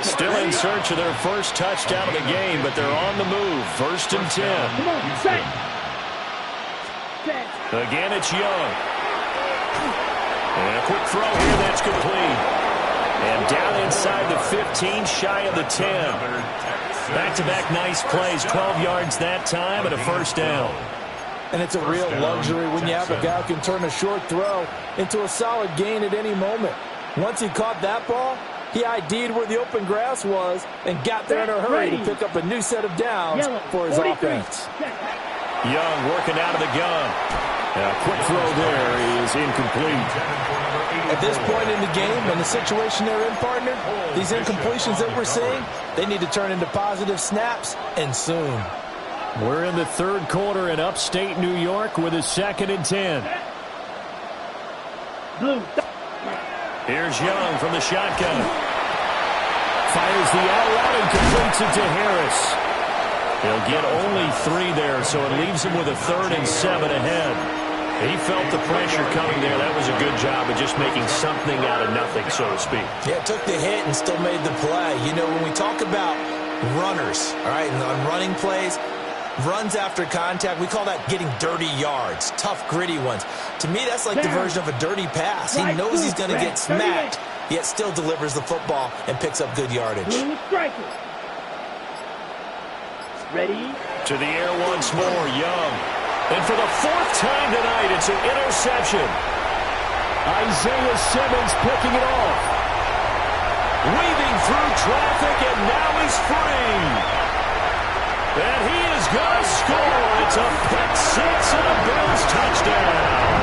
Still in search of their first touchdown of the game, but they're on the move. 1st and 10. Come on, set. Again, it's Young. And a quick throw here, that's complete. And down inside the 15, shy of the 10. Back-to-back nice plays, 12 yards that time, and a first down. And it's a real luxury when you have a guy who can turn a short throw into a solid gain at any moment. Once he caught that ball, he ID'd where the open grass was and got there in a hurry to pick up a new set of downs for his offense. Young working out of the gun. A quick throw there is incomplete. At this point in the game and the situation they're in, partner, these incompletions that we're seeing, they need to turn into positive snaps, and soon. We're in the third quarter in upstate New York with a 2nd and 10. Here's Young from the shotgun. Fires the out route and completes it to Harris. He'll get only 3 there, so it leaves him with a 3rd and 7 ahead. He felt the pressure coming there. That was a good job of just making something out of nothing, so to speak. Yeah, took the hit and still made the play. You know, when we talk about runners, all right, and on running plays, runs after contact, we call that getting dirty yards, tough, gritty ones. To me, that's like the version of a dirty pass. He knows he's going to get smacked, yet still delivers the football and picks up good yardage. Ready? To the air once more, Young. And for the 4th time tonight, it's an interception. Isaiah Simmons picking it off. Weaving through traffic, and now he's free. And he is going to score. It's a pick 6 and a Bills touchdown.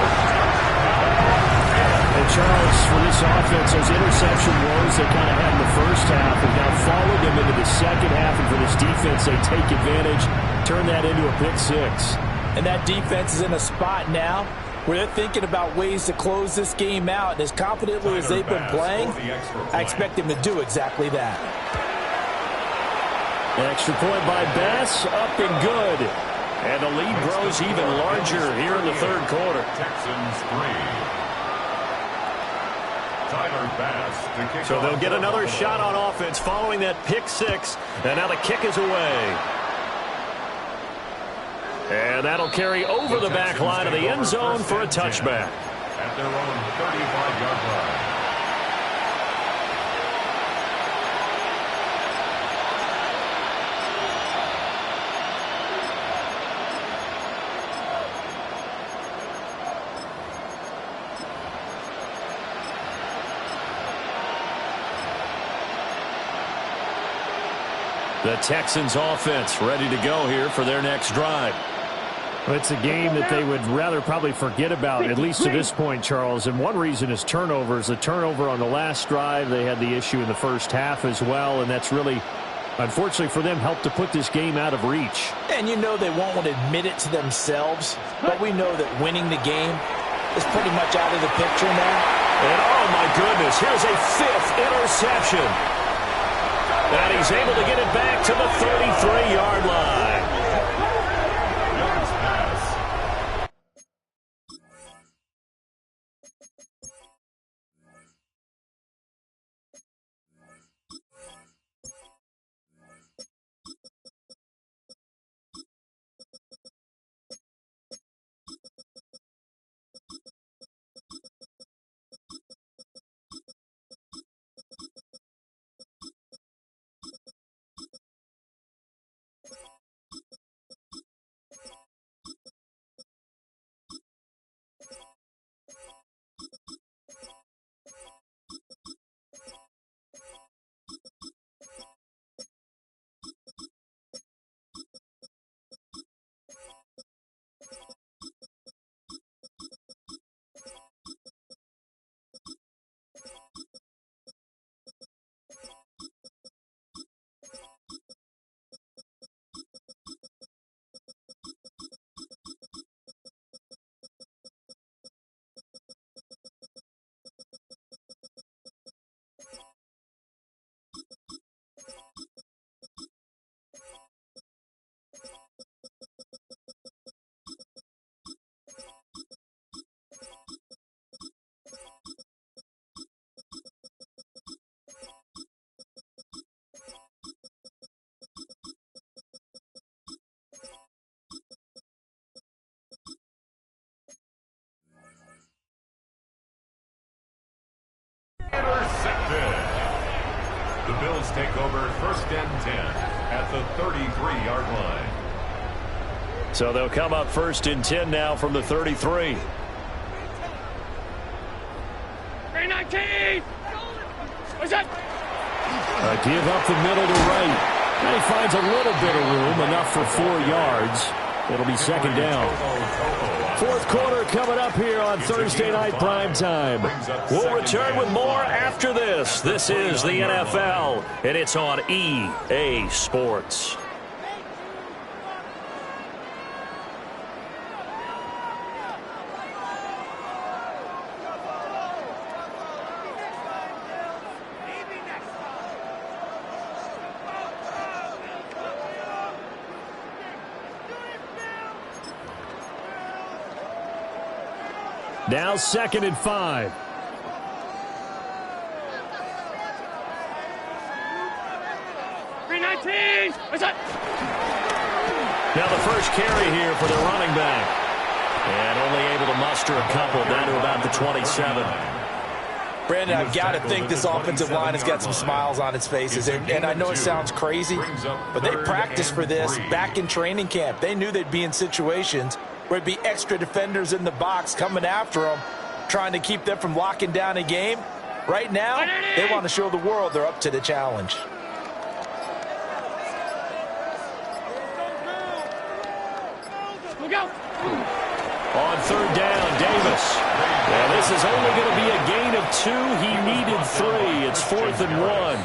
And Charles, for this offense, those interception woes they kind of had in the first half have now followed them into the second half. And for this defense, they take advantage, turn that into a pick 6. And that defense is in a spot now where they're thinking about ways to close this game out. And as confidently as they've been playing, I expect them to do exactly that. Extra point by Bass, up and good. And the lead grows even larger here in the third quarter. Texans 3. Tyler Bass to kick So they'll get another shot on offense following that pick 6. And now the kick is away. And that'll carry over the back line of the end zone for a touchback. At their own 35-yard line. The Texans offense ready to go here for their next drive. It's a game that they would rather probably forget about, at least to this point, Charles. And one reason is turnovers. The turnover on the last drive, they had the issue in the first half as well, and that's really, unfortunately for them, helped to put this game out of reach. And you know they won't want to admit it to themselves, but we know that winning the game is pretty much out of the picture now. And oh my goodness, here's a 5th interception. And he's able to get it back to the 33-yard line. The Bills take over 1st and 10 at the 33-yard line. So they'll come up 1st and 10 now from the 33. 319! What's up? A give up the middle to right. And he finds a little bit of room, enough for 4 yards. It'll be 2nd down. 4th quarter coming up here on Thursday Night Prime Time. We'll return with more after this. This is the NFL, and it's on EA Sports. Now 2nd and 5. Now the first carry here for the running back. And only able to muster a couple down to about the 27. Brandon, I've got to think this offensive line has got some smiles on its faces. And I know it sounds crazy, but they practiced for this back in training camp. They knew they'd be in situations where there'd be extra defenders in the box coming after them, trying to keep them from locking down a game. Right now, they want to show the world they're up to the challenge. On 3rd down, Davis. And this is only going to be a gain of 2. He needed 3. It's 4th and 1.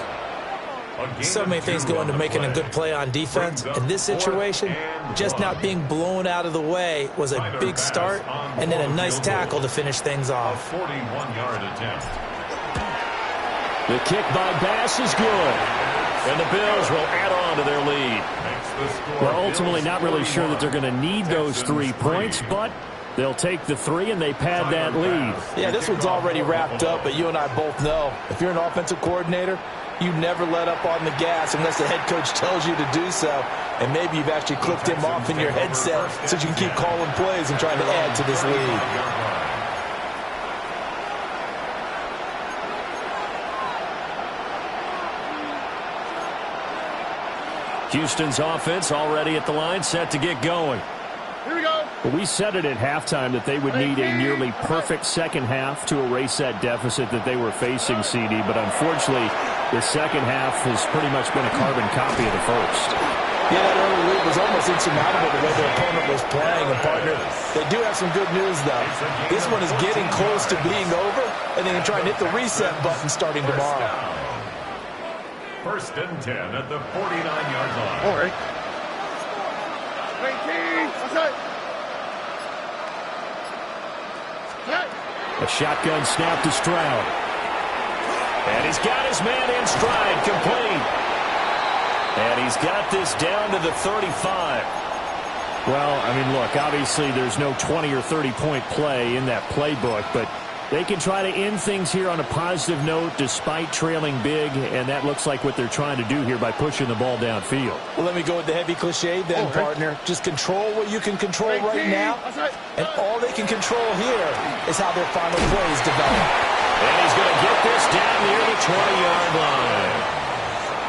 So many things go into making a good play on defense. In this situation, just not being blown out of the way was a big start, and then a nice tackle to finish things off. 41-yard attempt. The kick by Bass is good. And the Bills will add on to their lead. Well, ultimately not really sure that they're going to need those 3 points, but they'll take the 3 and they pad that lead. Yeah, this one's already wrapped up, but you and I both know if you're an offensive coordinator, you never let up on the gas unless the head coach tells you to do so. And maybe you've actually clicked him off in your headset so you can keep calling plays and trying to add to this lead. Houston's offense already at the line, set to get going. Here we go. Well, we said it at halftime that they would need a nearly perfect second half to erase that deficit that they were facing, CD. But unfortunately, the second half has pretty much been a carbon copy of the first. Yeah, that early lead was almost insurmountable the way their opponent was playing. And, partner, they do have some good news, though. This one is getting close to being over, and they can try and hit the reset button starting tomorrow. 1st and 10 at the 49-yard line. All right. 19. What's up? A shotgun snap to Stroud. And he's got his man in stride, complete. And he's got this down to the 35. Well, I mean, look, obviously there's no 20 or 30-point play in that playbook, but they can try to end things here on a positive note despite trailing big, and that looks like what they're trying to do here by pushing the ball downfield. Well, let me go with the heavy cliche then, partner. Just control what you can control right now, and all they can control here is how their final plays develop. And he's going to get this down near the 20-yard line.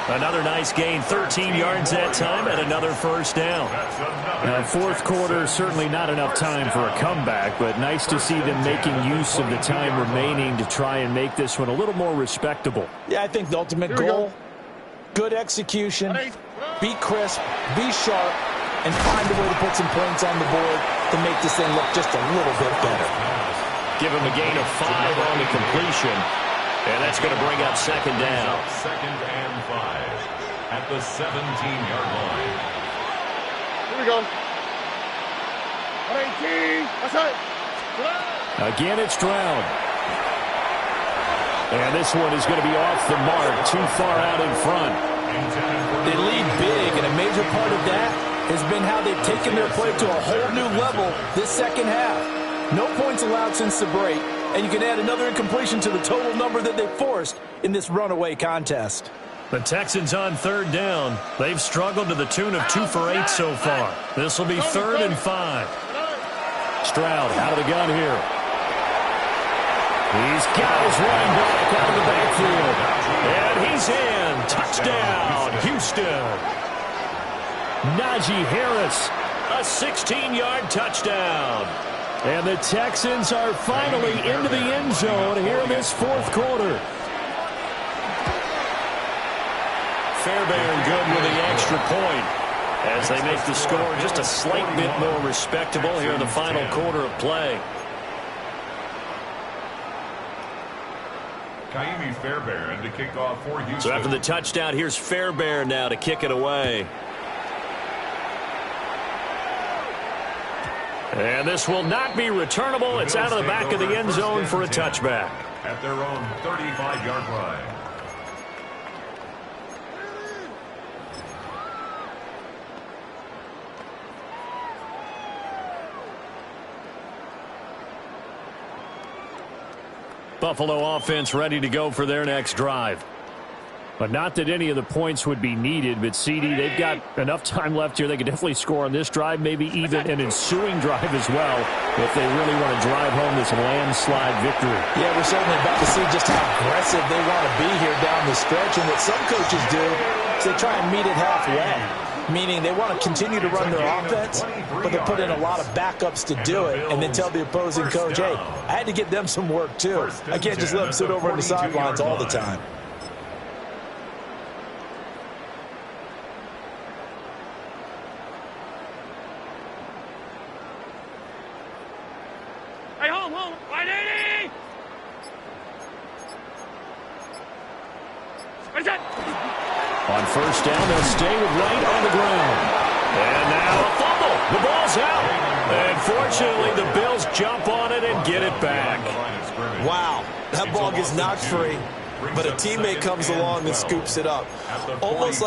Another nice gain, 13 yards that time, and another 1st down. Now, 4th quarter, certainly not enough time for a comeback, but nice to see them making use of the time remaining to try and make this one a little more respectable. Yeah, I think the ultimate goal, good execution, be crisp, be sharp, and find a way to put some points on the board to make this thing look just a little bit better. Give him a gain of 5 on the completion, and that's going to bring up 2nd down. 2nd and 5 at the 17-yard line. Here we go. 18. What's up? Again, it's Stroud. And this one is going to be off the mark, too far out in front. They lead big, and a major part of that has been how they've taken their play to a whole new level this second half. No points allowed since the break, and you can add another incompletion to the total number that they forced in this runaway contest. The Texans on 3rd down. They've struggled to the tune of 2 for 8 so far. This will be 3rd and 5. Stroud out of the gun here. He's got his running back out of the backfield. And he's in. Touchdown, Houston. Najee Harris A 16-yard touchdown. And the Texans are finally into the end zone here in this fourth quarter. Fairbairn good with the extra point as they make the score just a slight bit more respectable here in the final quarter of play. Fairbairn to kick off for Houston. So after the touchdown, here's Fairbairn now to kick it away. And this will not be returnable. It's out of the back of the end zone for a touchback. At their own 35-yard line. Buffalo offense ready to go for their next drive. But not that any of the points would be needed, but CD, they've got enough time left here. They could definitely score on this drive, maybe even an ensuing drive as well, if they really want to drive home this landslide victory. Yeah, we're certainly about to see just how aggressive they want to be here down the stretch. And what some coaches do is they try and meet it halfway, meaning they want to continue to run their offense, but they put in a lot of backups to do it, and then tell the opposing coach, hey, I had to get them some work too. I can't just let them sit over on the sidelines all the time. Hey, home, 180! Where's that? On first down, they'll stay with Wright on the ground. And now a fumble. The ball's out. And fortunately, the Bills jump on it and get it back. Wow, that ball gets knocked free, but a teammate comes along and scoops it up. It's almost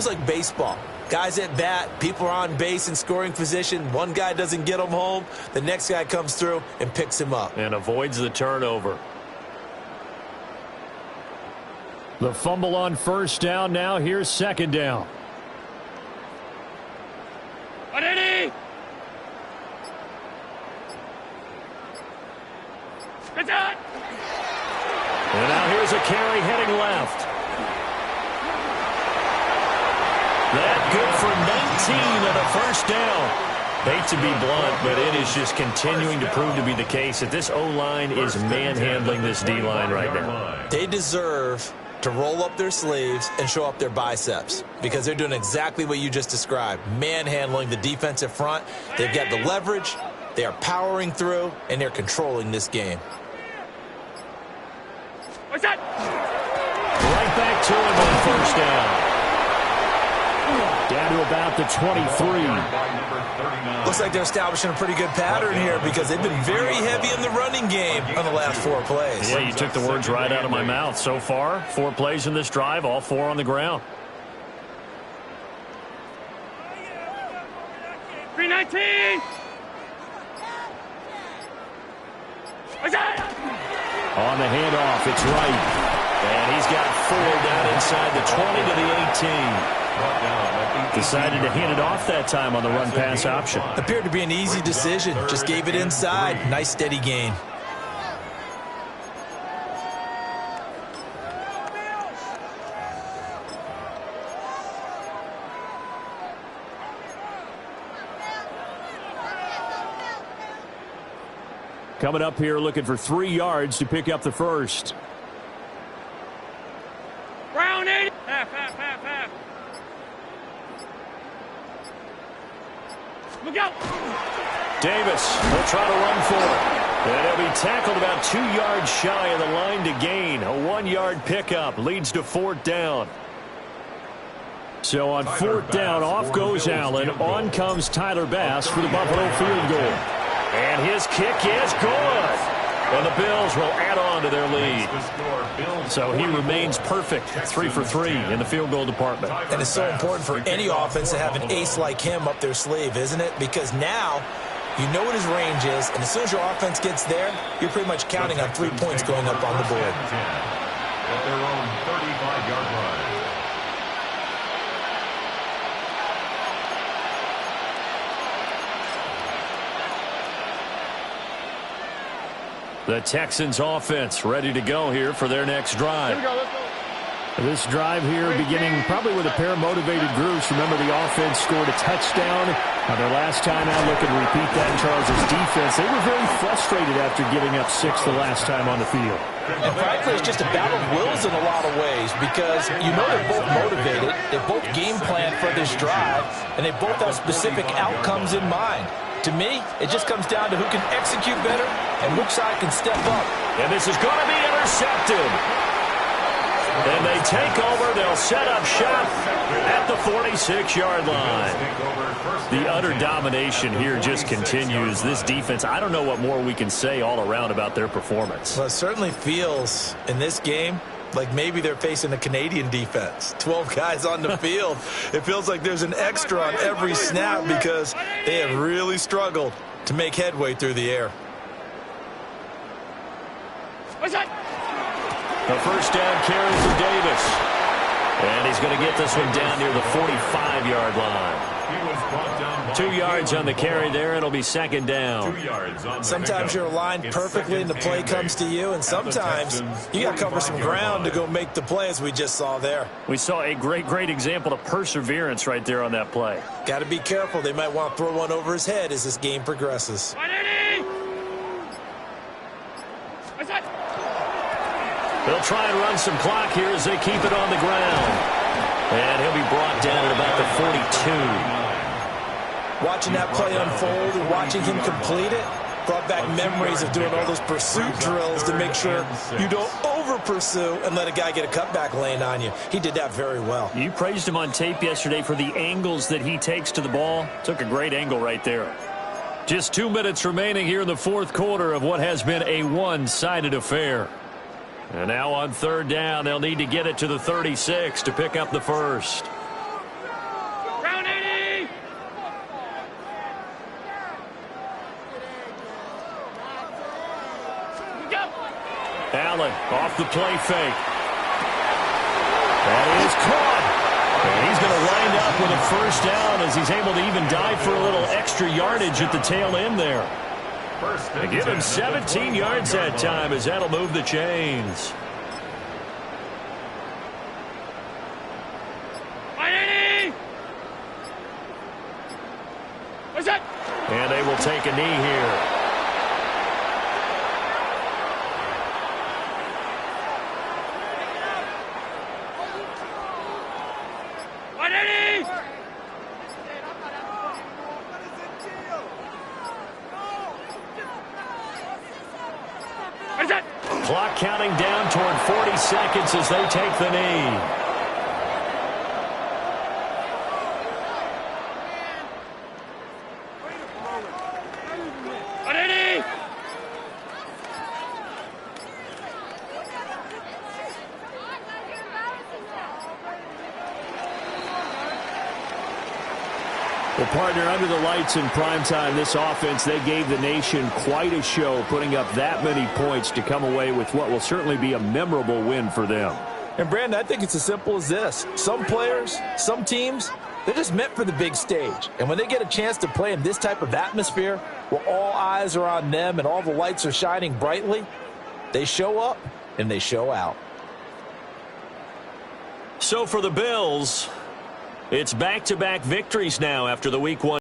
like baseball. Guys at bat, people are on base in scoring position. One guy doesn't get him home. The next guy comes through and picks him up. And avoids the turnover. The fumble on first down. Now here's second down. 180! Good shot! And now here's a carry heading left. That good for 19 and a first down. Hate to be blunt, but it is just continuing to prove to be the case that this O-line is manhandling this D-line right now. They deserve to roll up their sleeves and show up their biceps because they're doing exactly what you just described, manhandling the defensive front. They've got the leverage, they are powering through, and they're controlling this game. What's that? Right back to him on first down. Down to about the 23. Looks like they're establishing a pretty good pattern here because they've been very heavy in the running game on the last 4 plays. Yeah, you took the words right out of my mouth. So far, 4 plays in this drive, all 4 on the ground. 319! What's that? On the handoff, it's Wright. And he's got 4 down inside the 20 to the 18. Decided to hand it off that time on the run-pass option. Appeared to be an easy decision. Just gave it inside. Nice steady gain. Coming up here looking for 3 yards to pick up the first. Brown 80! Half. Look out! Davis will try to run for it. And he'll be tackled about 2 yards shy of the line to gain. A 1-yard pickup leads to 4th down. So on 4th down, off goes Allen. On comes Tyler Bass for the Buffalo field goal. And his kick is good. And the Bills will add on to their lead. So he remains perfect, 3 for 3 in the field goal department. And it's so important for any offense to have an ace like him up their sleeve, isn't it? Because now you know what his range is, and as soon as your offense gets there, you're pretty much counting on 3 points going up on the board. At their own 35-yard line. The Texans offense ready to go here for their next drive. Here we go, let's go. This drive here beginning probably with a pair of motivated groups. Remember, the offense scored a touchdown Their last time out, looking to repeat that in Charles' defense. They were very frustrated after giving up 6 the last time on the field. And frankly, it's just a battle of wills in a lot of ways because you know they're both motivated, they both game plan for this drive, and they both have specific outcomes in mind. To me, it just comes down to who can execute better and which side can step up. And this is going to be intercepted. And they take over. They'll set up shop at the 46-yard line. The utter domination here just continues. This defense, I don't know what more we can say all around about their performance. Well, it certainly feels in this game like maybe they're facing a Canadian defense. 12 guys on the field. It feels like there's an extra on every snap because they have really struggled to make headway through the air. What's that? The first down carry for Davis. And he's going to get this one down near the 45-yard line. 2 yards on the carry there. It'll be second down. Sometimes you're aligned perfectly and the play comes to you, and sometimes you got to cover some ground to go make the play, as we just saw there. We saw a great example of perseverance right there on that play. Got to be careful. They might want to throw one over his head as this game progresses. What's that? They'll try and run some clock here as they keep it on the ground. And he'll be brought down at about the 42. Watching that play unfold and watching him complete it brought back memories of doing all those pursuit drills to make sure you don't over-pursue and let a guy get a cutback lane on you. He did that very well. You praised him on tape yesterday for the angles that he takes to the ball. Took a great angle right there. Just 2 minutes remaining here in the fourth quarter of what has been a one-sided affair. And now on third down, they'll need to get it to the 36 to pick up the first. Round 80! Go! Allen off the play fake. That is caught. And he's going to wind up with a first down as he's able to even dive for a little extra yardage at the tail end there. They give him 17 yards that time as that'll move the chains. What's that? And they will take a knee here. Clock counting down toward 40 seconds as they take the knee. Well, partner, under the lights in primetime, this offense, they gave the nation quite a show, putting up that many points to come away with what will certainly be a memorable win for them. And, Brandon, I think it's as simple as this. Some players, some teams, they're just meant for the big stage. And when they get a chance to play in this type of atmosphere where all eyes are on them and all the lights are shining brightly, they show up and they show out. So for the Bills, it's back-to-back victories now after the Week 1